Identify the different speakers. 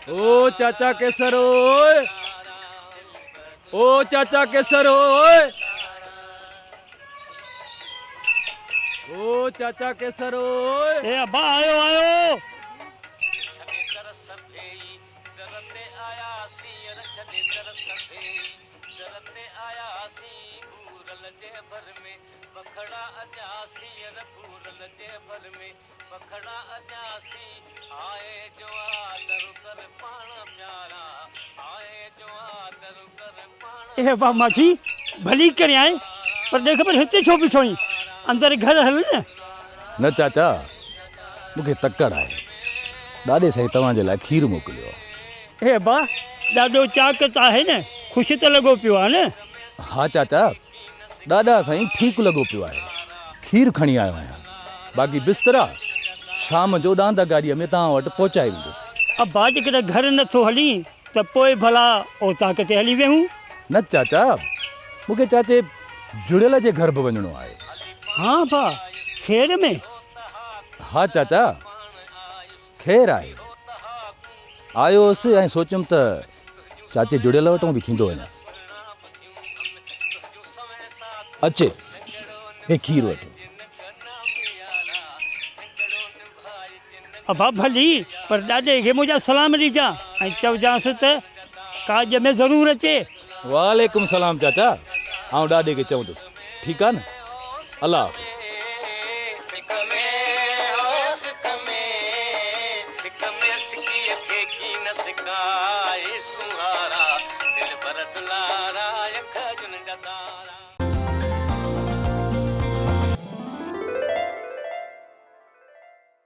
Speaker 1: ओ चाचा केसर ओए, ओ चाचा केसर ओए, ओ चाचा केसर ओए।
Speaker 2: ए अब्बा आयो आयो। ए अब्बा माछी भली करे आए पर देख पर हिते छो बीठो ही अंदर घर हल न।
Speaker 1: न चाचा मूंखे तकड़ आहे, ॾाॾे साईं तव्हांजे लाइ खीर मोकिलियो आहे।
Speaker 2: ए अब्बा ॾाढो चाकत आहे न, ख़ुशि त लॻो पियो आहे न।
Speaker 1: हा चाचा ॾाॾा साईं ठीकु लॻो पियो आहे, खीर खणी आयो आहियां, बाक़ी बिस्तरा शाम जो ॾांदा गाॾीअ में तव्हां वटि पहुचाए वेंदुसि।
Speaker 2: अब्बा जेकॾहिं घर नथो हली त पोइ भला ओता किथे हली वेहूं।
Speaker 1: न चाचा मूंखे चाचे जुड़ियल जे घर बि वञिणो आहे।
Speaker 2: हाँ अब्बा खेर में?
Speaker 1: हा चाचा ख़ैर आहे, आयो हुअसि ऐं सोचियुमि त चाचे जुड़ियल वटि बि थींदो वञा। अचे हे खीर वठो।
Speaker 2: अब्बा भली पर ॾाॾे खे मुंहिंजा सलाम ॾिजां ऐं चवजांसि त काज में ज़रूरु अचे।
Speaker 1: वालेकुम सलाम चाचा, आउं ॾाॾे खे चवंदुसि, ठीकु आहे न? अल्लाह
Speaker 3: सिकाए सुहारा दिल भर दुला